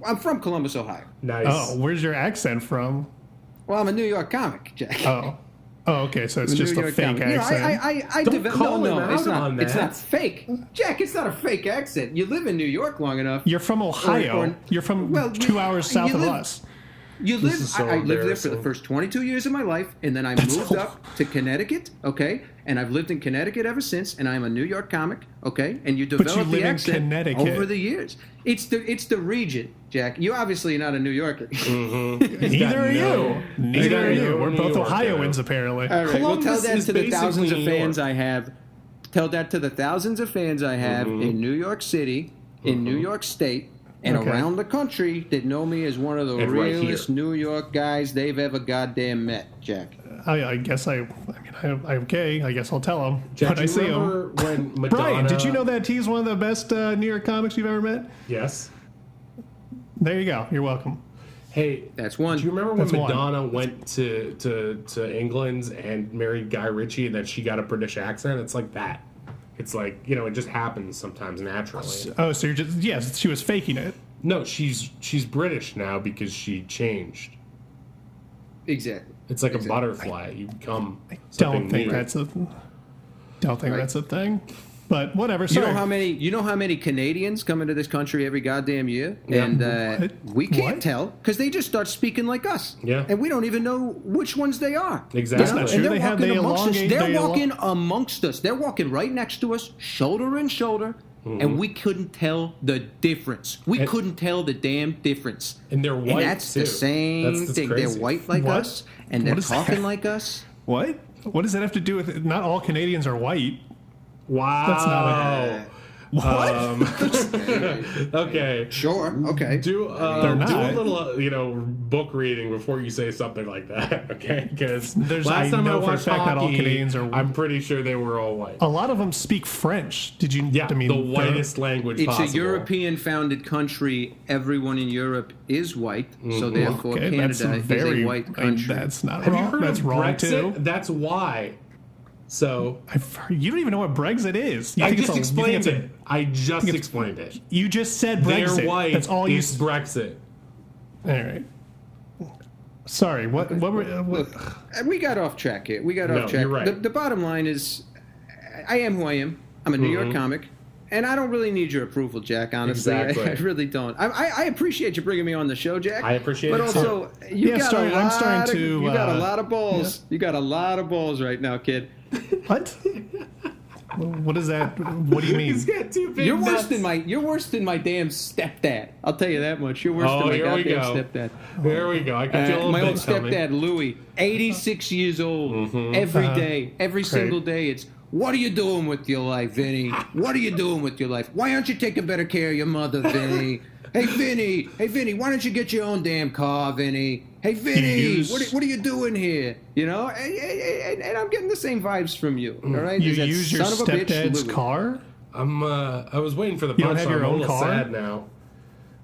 I'm from Columbus, Ohio. Nice. Oh, where's your accent from? Well, I'm a New York comic, Jack. Oh. Oh, okay. So it's The just New a York fake comic. You know, accent. I Don't develop. call No, him it's out not. on It's that. not fake, Jack. It's not a fake accent. You live in New York long enough. You're from Ohio. Or- You're from well, 2 hours south you of live- us. You This live. is so I lived there for the embarrassing. first 22 years of my life, and then I That's moved a- up to Connecticut. Okay, and I've lived in Connecticut ever since, and I'm a New York comic. Okay, and you you develop live the in accent Connecticut. over the years. It's the region, Jack. You obviously are not a New Yorker. Neither are you. Neither got are you. no We're New both York Ohioans, now. apparently. All right, well, tell Columbus that is to the thousands basically of New fans York. I have. Tell that to the thousands of fans I have in New York City, in New York State, and Okay. around the country that know me as one of the And right realest here. New York guys they've ever goddamn met, Jack. I guess I'm okay. I guess I'll tell him Jack, when do I you see him. remember when Madonna... Brian, did you know that he's one of the best New York comics you've ever met? Yes. There you go. You're welcome. Hey, That's one. do you remember when That's one. Madonna went to England and married Guy Ritchie and then she got a British accent? It's like that. It's like, it just happens sometimes naturally. Oh, so you're just yes, she was faking it. No, she's British now because she changed. Exactly. It's like a Exactly. butterfly. You become Don't something think new. that's a Right. that's a thing. But whatever. You Sorry. know how many Canadians come into this country every goddamn year, Yeah. and What? we can't What? tell because they just start speaking like us. Yeah. and we don't even know which ones they are. Exactly. That's not And true. they're They have walking they amongst us. elongate. They're they walking amongst us. They're walking right next to us, shoulder in shoulder, and we couldn't tell the difference. We And- couldn't tell the damn difference. And they're white, And that's too. the same That's thing. crazy. They're white like What? us, and What they're is that? talking like us. What? What does that have to do with it? Not all Canadians are white. Wow. That's not a- What? Okay. Sure. Okay. Do They're a not. little, book reading before you say something like that, okay? Because There's- last I time I know for a watched fact not all hockey, Canadians are- I'm pretty sure they were all white. A lot of them speak French. Did you? Yeah, I mean, the they're- whitest language It's possible. a European-founded country. Everyone in Europe is white, so therefore Okay, Canada that's is very. a white I mean, country. that's not Have you wrong. heard That's of wrong Brexit? too. That's why. So You don't even know what Brexit is. You I think just it's a- you think explained it's a- it. I just it's- explained it. You just said They're Brexit. white. That's all you. It's Brexit. All right. Sorry. What? What were? What, We got off track here. We got No, off track. you're right. The bottom line is, I am who I am. I'm a New York comic, and I don't really need your approval, Jack. Honestly, Exactly. I really don't. I appreciate you bringing me on the show, Jack. I appreciate but it, also you Yeah, got sorry, a I'm lot. starting to, You got a uh, lot of balls. You got a lot of balls right now, kid. what? What is that? What do you mean? He's got two big You're worse nuts. than my. You're worse than my damn stepdad. I'll tell you that much. You're worse Oh, than my here we goddamn go. stepdad. There we go. I can feel a little My bit old stepdad, Louis, 86 years old. Every day, every single day, it's, what are you doing with your life, Vinny? What are you doing with your life? Why aren't you taking better care of your mother, Vinny? Hey, Vinny, why don't you get your own damn car, Vinny? Hey, Vinny, what are you doing here? You know, and I'm getting the same vibes from you, all right? You There's that use your son of a bitch, stepdad's Louis. car? I was waiting for the punchline. You don't have your I'm a own little car? sad now.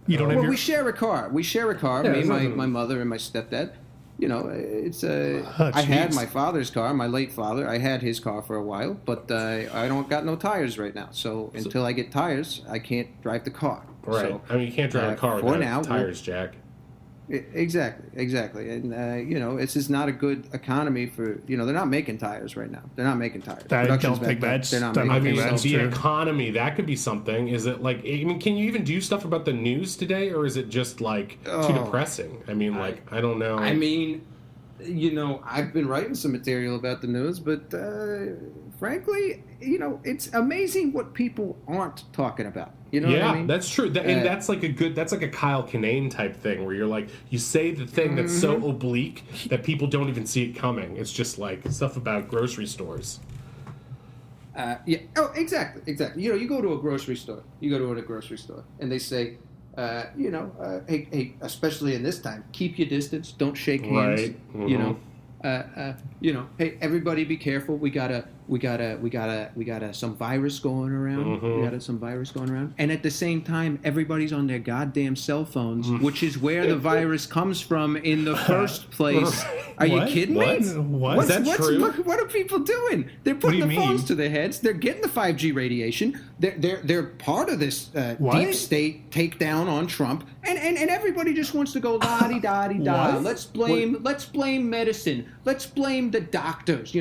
You don't have Well, your. we share a car. We share a car. Yeah, Me, it's my nothing- mother, and my stepdad. You know, it's Oh, I had jeez. my father's car, my late father. I had his car for a while, but I don't got no tires right now. So until I get tires, I can't drive the car. Right. So, I mean, you can't drive a car for without now, tires, Jack. Exactly. And you know, it's just not a good economy for. You know, they're not making tires right now. They're not making tires. I Production's don't think back up. that's- They're not I making. I mean, think that's the true. economy, that could be something. Is it like, I mean, can you even do stuff about the news today, or is it just like too Oh. depressing? I mean, like, I don't know. I mean, you know, I've been writing some material about the news, but frankly, you know, it's amazing what people aren't talking about. You know yeah, what I mean? that's true. And Uh, that's like that's like a Kyle Kinane type thing where you're like, you say the thing that's so Mm-hmm. oblique that people don't even see it coming. It's just like stuff about grocery stores. Yeah. Oh, exactly. You know, you go to a grocery store. And they say, hey, especially in this time, keep your distance. Don't shake hands. Right. You know. You know, hey, everybody, be careful. We got a some virus going around. We got some virus going around, and at the same time, everybody's on their goddamn cell phones, which is where the virus comes from in the first place. Are you kidding me? What? Is that true? What are people doing? They're putting the phones to their heads. They're getting the 5G radiation. They're part of this deep state takedown on Trump, and everybody just wants to go la-di-da-di-da. Let's blame medicine. Let's blame the doctors.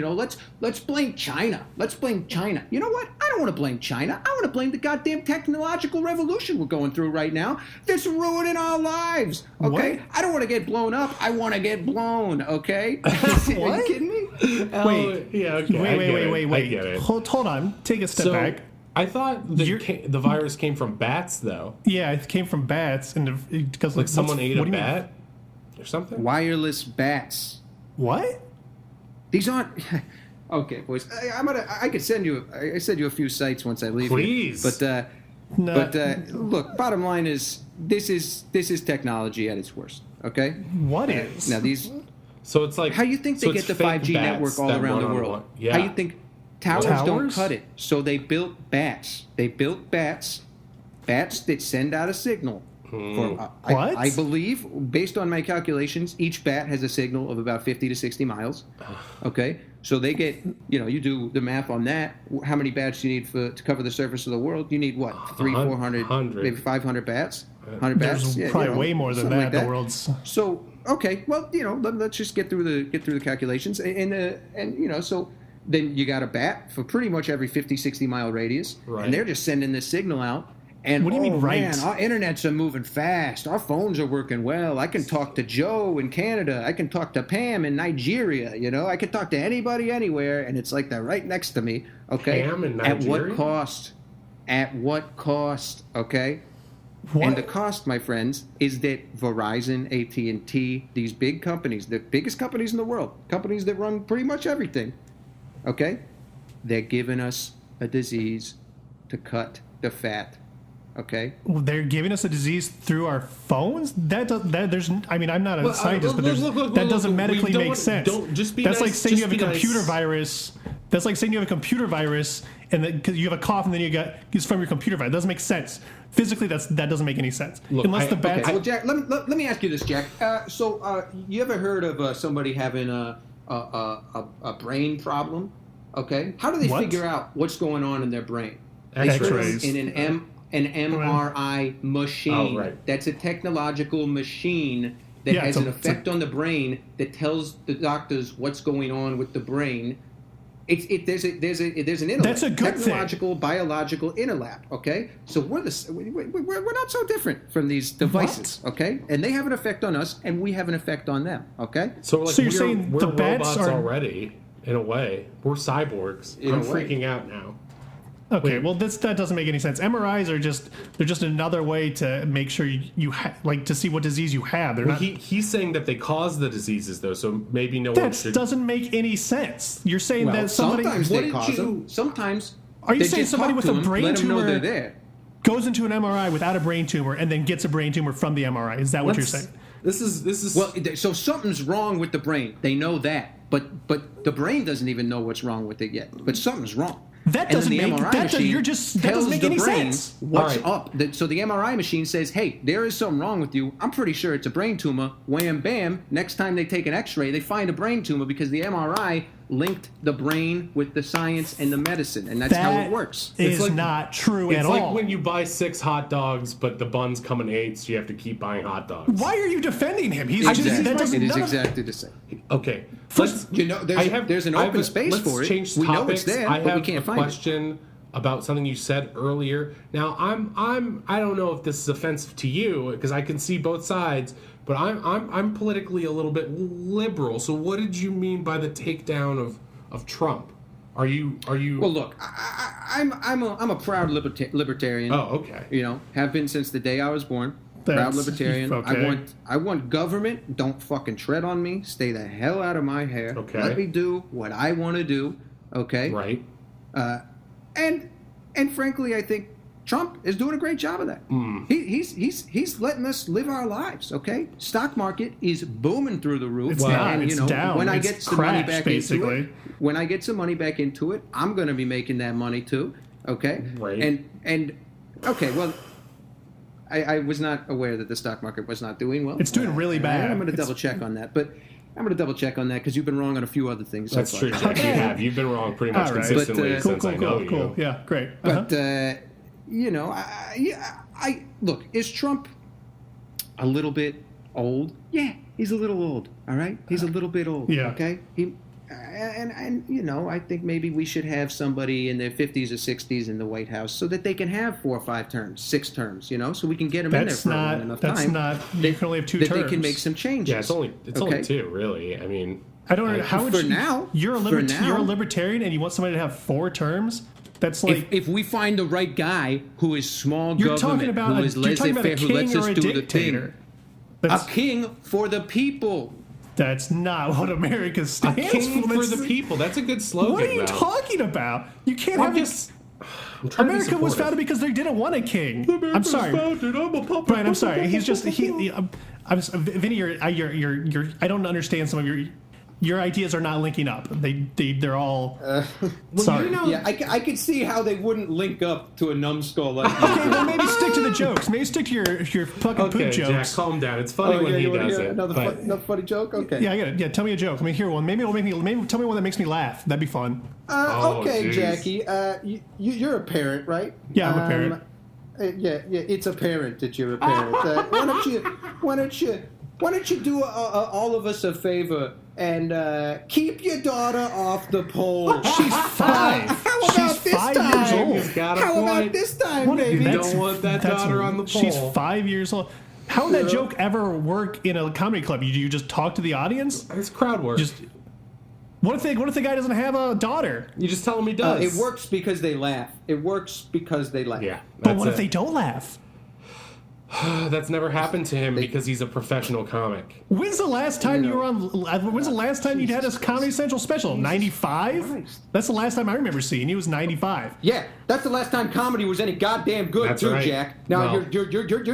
Let's blame China. Let's blame China. You know what? I don't want to blame China. I want to blame the goddamn technological revolution we're going through right now. That's ruining our lives. Okay? What? I don't want to get blown up. I want to get blown. Okay? Are you kidding me? Wait. Yeah. Okay. Wait. I get it. Hold on. Take a step back. I thought the virus came from bats, though. Yeah, it came from bats, and because Like someone ate a mean? bat or something. Wireless bats. What? These aren't. Okay, boys. I could send you. I send you a few sites once I leave. Please. Here. But look. Bottom line is this is technology at its worst. Okay. What is? Now these. So it's like How you think they get the 5G network all around the world? Yeah. How you think towers don't cut it? So they built bats. Bats that send out a signal. What? I believe, based on my calculations, each bat has a signal of about 50 to 60 miles. Okay, so they get, you do the math on that. How many bats do you need to cover the surface of the world? You need what? 400, maybe 500 bats. 100 bats. There's probably way more than that. Like that. The world's. So okay, well, let's just get through the calculations, and so. Then you got a bat for pretty much every 50, 60 mile radius, and they're just sending this signal out. And what do you mean, right? Man, our internets are moving fast. Our phones are working well. I can talk to Joe in Canada. I can talk to Pam in Nigeria. I can talk to anybody anywhere, and it's like they're right next to me. Okay. Pam in Nigeria? At what cost? At what cost? Okay. What? And the cost, my friends, is that Verizon, AT&T, these big companies, the biggest companies in the world, companies that run pretty much everything. Okay, they're giving us a disease to cut the fat. Okay, They're giving us a disease through our phones. I'm not a scientist, but that doesn't medically make sense. That's like saying you have a computer virus. That's like saying you have a computer virus, and because you have a cough, and then it's from your computer virus. It doesn't make sense. Physically, that doesn't make any sense. Unless the bats. Okay. Well, Jack, let me ask you this, Jack. So you ever heard of somebody having a brain problem? Okay, how do they figure out what's going on in their brain? X-rays. In an MRI machine. Oh, right. That's a technological machine that has an effect on the brain that tells the doctors what's going on with the brain. There's an interlap. That's a good technological, biological interlap. Okay, so we're not so different from these devices. What? Okay, and they have an effect on us, and we have an effect on them. Okay, So you're saying we're the bats robots are already in a way. We're cyborgs. I'm freaking out now. Okay, well that doesn't make any sense. MRIs are just another way to make sure you to see what disease you have. They're not. He's saying that they cause the diseases though, so maybe no one should. That doesn't make any sense. You're saying that somebody. Sometimes they cause them. Sometimes. Are you saying somebody with a brain tumor they're there? Goes into an MRI without a brain tumor and then gets a brain tumor from the MRI? Is that what you're saying? This is well. So something's wrong with the brain. They know that, but the brain doesn't even know what's wrong with it yet. But something's wrong. That doesn't make any sense. What's up? So the MRI machine says, "Hey, there is something wrong with you. I'm pretty sure it's a brain tumor." Wham, bam. Next time they take an X-ray, they find a brain tumor because the MRI linked the brain with the science and the medicine, and that's how it works. It's not true at all. It's like when you buy 6 hot dogs, but the buns come in 8, so you have to keep buying hot dogs. Why are you defending him? It is exactly the same. Okay. First, there's an open space for it. Change we topics. know it's there, but we can't find it. I have a question about something you said earlier. Now, I don't know if this is offensive to you because I can see both sides, but I'm politically a little bit liberal. So, what did you mean by the takedown of Trump? Are you? Well, look, I'm a proud libertarian. Oh, okay. Have been since the day I was born. Proud libertarian. Okay. I want government. Don't fucking tread on me. Stay the hell out of my hair. Okay. Let me do what I want to do. Okay. Right. And frankly, I think Trump is doing a great job of that. He's letting us live our lives. Okay, stock market is booming through the roof. It's not. It's down. When I It's get some money back basically. into it, when I get some money back into it, I'm going to be making that money too. Okay, Right. And okay, well, I was not aware that the stock market was not doing well. It's doing really bad. I'm going to double check on that, but. I'm going to double check on that because you've been wrong on a few other things. That's so true, far. Jack. You have. You've been wrong pretty much All right. consistently But, since I know you. Cool. Yeah, great. But I look. Is Trump a little bit old? Yeah, he's a little old. All right, he's a little bit old. Yeah. Okay. And I think maybe we should have somebody in their 50s or 60s in the White House so that they can have 4 or 5 terms, 6 terms. So we can get them in there for a long enough time. That's not. You can only have 2 that terms. they can make some changes. Yeah, it's only 2, really. I mean, I don't know how would for you, now. You're a For now. you're a libertarian and you want somebody to have 4 terms. That's like If we find the right guy who is small you're government, talking about. who is You're talking about a laissez-faire, who lets king us or a do the thing, dictator. a That's, king for the people. that's not what America a stands king for That's- the people. That's a good slogan. What are you though. talking about? You can't I'm have just. I'm trying to be America was supportive. founded because they didn't want a king. I'm sorry, Brian. I'm sorry. He's just Vinny. You're. I don't understand some of your ideas are not linking up. They're all. Sorry. Yeah, I could see how they wouldn't link up to a numbskull like you. Okay, well maybe stick to the jokes. Maybe stick to your fucking Okay, poop Jack, jokes. calm down. It's funny when he you wanna does hear it. another, but- another funny joke? Okay. Yeah, I get it. Yeah, tell me a joke. Let me hear one. Maybe it'll maybe tell me one that makes me laugh. That'd be fun. Oh, Okay, geez. Jackie. You're a parent, right? Yeah, I'm a parent. Yeah, it's apparent that you're a parent. Why don't you do all of us a favor and keep your daughter off the pole? She's 5. How about She's this 5 time? years old. He's got a How point. about this time, What- baby? You that's- don't want that that's- daughter on the pole. She's 5 years old. How would that joke ever work in a comedy club? You just talk to the audience? It's crowd work. Just what if the guy doesn't have a daughter? you just tell him he does. It works because they laugh. It works because they laugh. Yeah. But that's what if it. they don't laugh? That's never happened to him because he's a professional comic. When's the last time you were on? When's the last time you had a Comedy Central special? 95. Christ. That's the last time I remember seeing you. Was 95. Yeah, that's the last time comedy was any goddamn good, That's too, right. Jack. Now Well- you're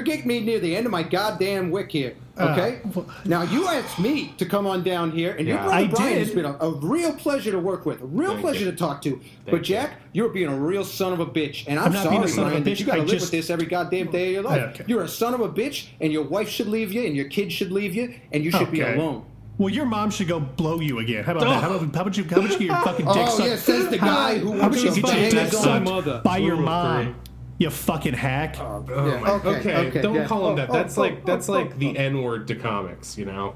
getting me near the end of my goddamn wick here. Okay. Now you asked me to come on down here, and your Yeah. brother I Brian did. has been a real pleasure to work with, a real Thank pleasure you. to talk to. But Thank you. Jack, you're being a real son of a bitch, and I'm I'm not being sorry, a son of a Brian, that bitch. you got to I live just- with this every goddamn day of your life. Okay. You're a son of a bitch, and your wife should leave you, and your kids should leave you, and you should be Okay. alone. Well, your mom should go blow you again. How about that? How about you get your fucking dick Oh sucked? yeah, says the guy who How wants about you to get your bang dick his own sucked mother. by your Ooh, mom? great. You fucking hack. Yeah, Okay, don't yeah. call him that. That's Oh, like the N word to comics, you know.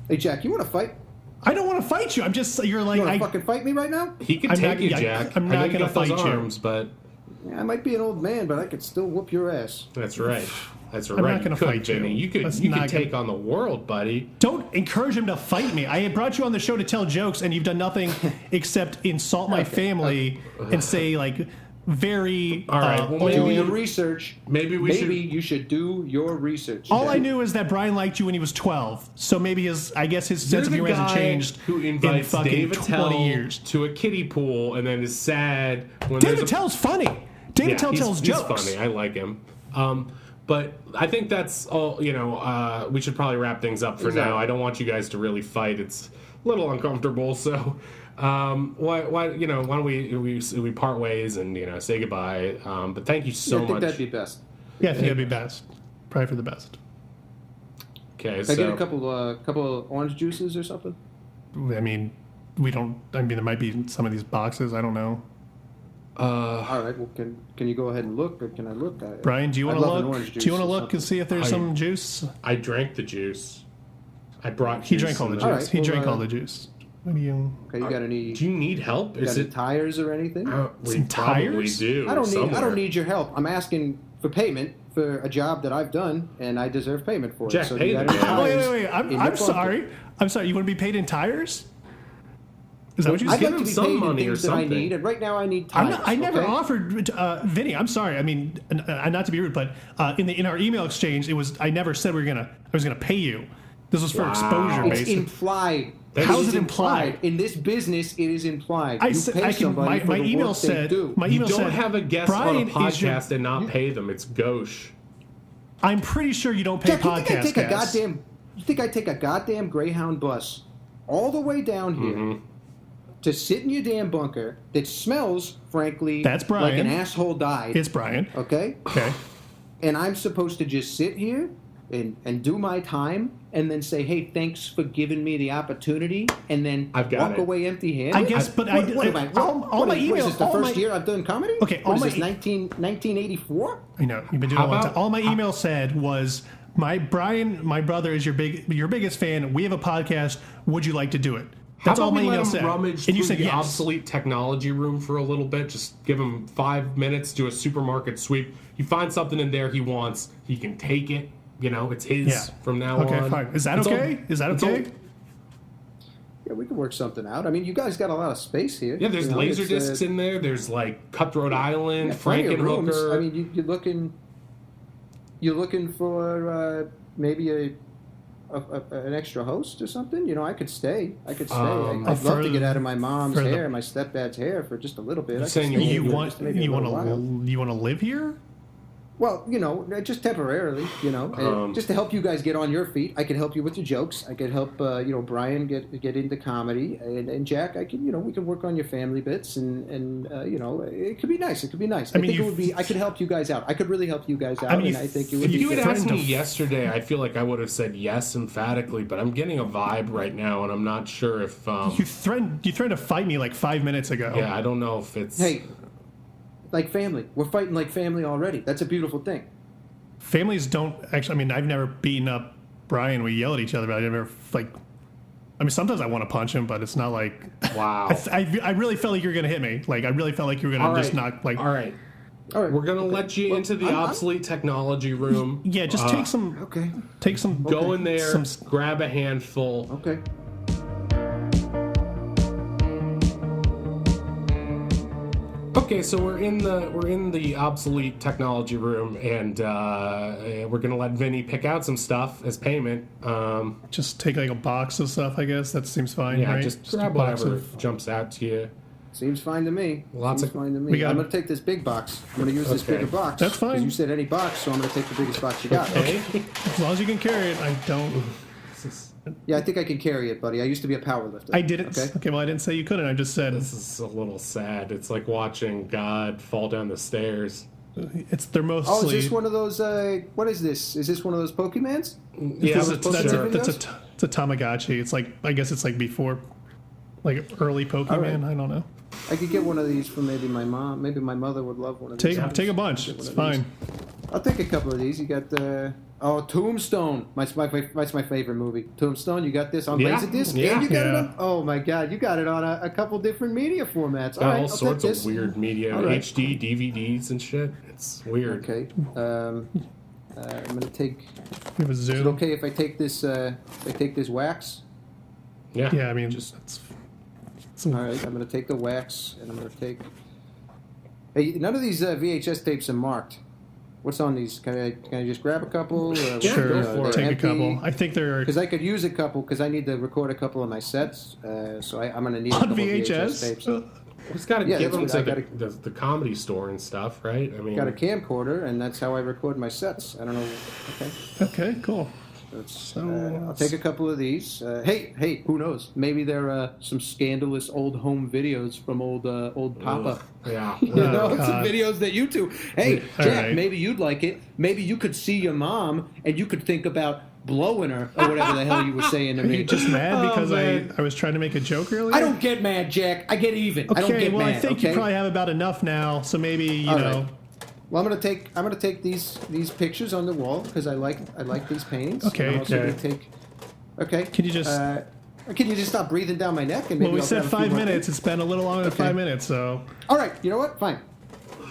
Hey Jack, you want to fight? I don't want to fight you. I'm just you're like You want I. to fucking fight me right now? He can I'm take not- you, yeah, Jack. I'm I know not you gonna got those fight you. arms, but Yeah, I might be an old man, but I could still whoop your ass. that's right. That's right. I'm not You gonna could, fight you. Vinny. You That's could not take on the world, buddy. Don't encourage him to fight me. I brought you on the show to tell jokes, and you've done nothing except insult my family and say like very. All right, well, Do maybe- your research. maybe we should- you should do your research. all I Jack. knew is that Brian liked you when he was 12. So maybe his sense of humor hasn't changed who in invites fucking Dave 20 Attell year to a kiddie pool and then is sad when David there's a Attell's funny. David Attell tells he's jokes. funny. I like him. But I think that's all. You know, we should probably wrap things up for Exactly. now. I don't want you guys to really fight. It's a little uncomfortable. So, why don't we part ways and say goodbye? But thank you so I think much. that'd be best. Yeah, I think that'd be best. Probably for the best. Okay, Can I get so a couple of orange juices or something? I mean, we don't. I mean, there might be some of these boxes. I don't know. All right. Well, can you go ahead and look, or can I look? Brian, do you want I'd to love an look? orange Do you want to juice or look and see if there's I- some juice? I drank the juice. I brought. He juice drank all the in juice. All right, He well, drank all the juice. What do you? Okay, you got any? Do you need help? You got Is any it? tires or anything? We Some probably tires? do. I don't somewhere. need your help. I'm asking for payment for a job that I've done, and I deserve payment for Jack, it. So pay you got the any man. tires Wait. in I'm your sorry. bunker? I'm sorry. You want to be paid in tires? Is that what you I'd said? like him to be some paid in money or things that I something. need, and right now I need I'm tires. not, I never okay? offered, Vinny. I'm sorry. I mean, not to be rude, but in our email exchange, I never said I was gonna pay you. This was for exposure, It's basically. implied How is it implied? In this business, it is implied. I You said pay I can. somebody for My the email work they said. do. My You email don't said have a guest on a Brian is your- podcast and not pay them. It's gauche. I'm pretty sure you don't pay Jack, podcast guests. You think I take a goddamn Greyhound bus all the way down here to sit in your damn bunker that smells, frankly, That's Brian. like an asshole died? It's Brian. Okay? Okay. And I'm supposed to just sit here and do my time and then say, hey, thanks for giving me the opportunity, and then I've got walk it. away empty-handed? I guess, but I- what am I? all my What is emails- this, the all first my- year I've done comedy? Okay, all What is my this, e- 1984? I know you've been doing it a How long about- time. All my email said was, my brother is your biggest fan. We have a podcast. Would you like to do it? That's How all about my we let email him said. rummage And you through said the yes. obsolete technology room for a little bit? Just give him 5 minutes, do a supermarket sweep. He finds something in there he wants. He can take it. You know, it's his Yeah. from now on. Okay, fine. Is that It's okay? Is that it's okay? Yeah, we can work something out. I mean, you guys got a lot of space here. Yeah, there's You know, laser it's, discs in there. There's like Cutthroat Island, plenty of rooms. Frankenhooker. I mean, you're looking for maybe an extra host or something. You know, I could stay. I'd love to get out of my mom's for the- hair, my stepdad's hair for just a little bit. I could saying stay you here want just maybe a little while. you want to live here? Well, you know, just temporarily, you know, and just to help you guys get on your feet. I can help you with your jokes. I could help, Brian get into comedy, and Jack, I can, we can work on your family bits, and it could be nice. It could be nice. I think it would be. I could help you guys out. I could really help you guys out, and I think it would If be. you had good. asked me yesterday, I feel like I would have said yes emphatically, but I'm getting a vibe right now, and I'm not sure if. You threatened to fight me like 5 minutes ago. Yeah, I don't know if it's. Hey, like family. We're fighting like family already. That's a beautiful thing. Families don't actually. I mean, I've never beaten up Brian. We yell at each other, but I never like. I mean, sometimes I want to punch him, but it's not like. Wow. I really felt like you were gonna hit me. Like I really felt like you were gonna just knock. Like All right. All right, We're gonna let you into the obsolete technology room. yeah, just take some. Okay. Take some. Go in there, Some- grab a handful. Okay. Okay, so we're in the obsolete technology room, and we're gonna let Vinny pick out some stuff as payment. Just take like a box of stuff. I guess that seems fine. Yeah, right? just a grab box whatever of- jumps out to you. Seems fine to me. Lots Seems of- fine to me. we got- I'm going to take this big box. I'm going to use this Okay. bigger box. That's fine. 'Cause you said any box, so I'm going to take the biggest box you got. Okay. As long as you can carry it, I don't. Yeah, I think I can carry it, buddy. I used to be a powerlifter. I didn't. Okay. Okay, well, I didn't say you couldn't. I just said This is a little sad. It's like watching God fall down the stairs. they're mostly. Oh, is this one of those? What is this? Is this one of those Pokemans? Yeah, That's, those that's, Pokemon a, that's videos? it's a Tamagotchi. It's like I guess it's like before, like early Pokemon. All right. I don't know. I could get one of these from maybe my mom. Maybe my mother would love one of these. Take a bunch. Get one It's of fine. these. I'll take a couple of these. You got Tombstone. That's my favorite movie. Tombstone. You got this on Yeah, Laserdisc, yeah. and you got it Yeah. on. Oh my God, you got it on a couple different media formats. Got All right, all I'll sorts take of this. weird media, All right. HD, DVDs, and shit. It's weird. Okay. I'm gonna take. We have a Is Zoom. it okay if I take this? If I take this wax. Yeah. Yeah, I mean, just it's All right. I'm gonna take the wax, and I'm gonna take. Hey, none of these VHS tapes are marked. What's on these? Can I just grab a couple? Yeah, sure. go for it. Take a couple. I think they're Because I could use a couple because I need to record a couple of my sets. So I'm gonna need a on couple of VHS VHS. tapes. just gotta Yeah, give them that's to what I the comedy store and stuff, right? I mean, Got a camcorder, and that's how I record my sets. I don't know. Okay. Okay, cool. I'll take a couple of these. Hey, who knows? Maybe they're some scandalous old home videos from old Papa. yeah. You know, some God. videos that you two. Hey, All Jack, right. maybe you'd like it. Maybe you could see your mom, and you could think about blowing her or whatever the hell you were saying to Are me. you just mad because man. I was trying to make a joke earlier? I don't get mad, Jack. I get even. I don't Okay, get well, mad. I think okay? you probably have about enough now. So maybe you All know. right. Well, I'm gonna take these pictures on the wall because I like these paintings. Okay, I'm also okay. gonna take. Okay. Can you just- can you just stop breathing down my neck and maybe Well, we I'll said grab a few 5 more minutes. things? It's been a little longer than Okay. 5 minutes. So All right. You know what? Fine.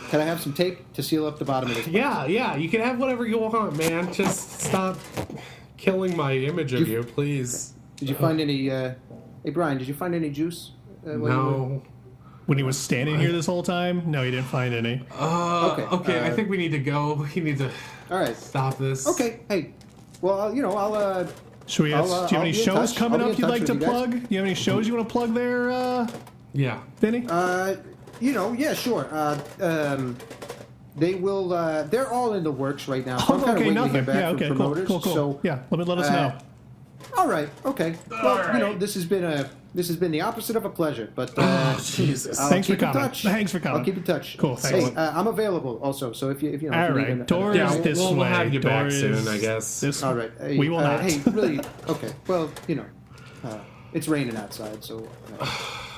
Can I have some tape to seal up the bottom of this? box? Yeah, you can have whatever you want, man. Just stop killing my image of you, please. Did you find any? Hey, Brian, did you find any juice? While you were- No. when he was standing here this whole time, no, he didn't find any. Okay, I think we need to go. We need to All right. stop this. Okay. Hey. Well, Should we? Do you have any shows coming up you'd like to plug? Do you have any shows you want to plug there? Yeah, Vinny. Yeah, sure. They will. They're all in the works right now. So I'm kind of waiting to hear back from promoters. Cool. So, yeah, let us know. All right. Okay. Well, this has been the opposite of a pleasure, but Jesus. Thanks for coming. Thanks for coming. I'll keep in touch. Cool. Thanks. Hey, I'm available also. So if you know. All right. Doors this way. We'll have you back Doors soon, I guess. This all right. Hey, we will not. Hey, really? Okay. Well, it's raining outside, so.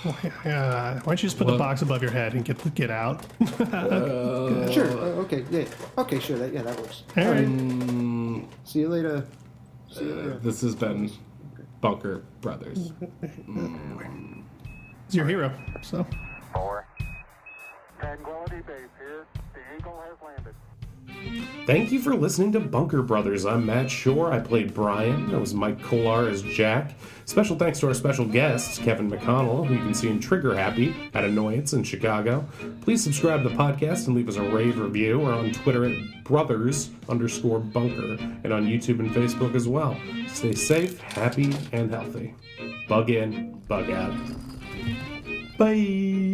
Why don't you just put the box above your head and get out? Sure. Okay. Yeah. Okay. Sure. That works. All right. See you later. This has been Bunker Brothers. He's your hero. So. 4. Tranquility Base here. The Eagle has landed. Thank you for listening to Bunker Brothers. I'm Matt Shore. I played Brian. That was Mike Kolar as Jack. Special thanks to our special guests, Kevin McConnell, who you can see in Trigger Happy at Annoyance in Chicago. Please subscribe to the podcast and leave us a rave review. We're on Twitter at brothers_bunker and on YouTube and Facebook as well. Stay safe, happy, and healthy. Bug in, bug out. Bye.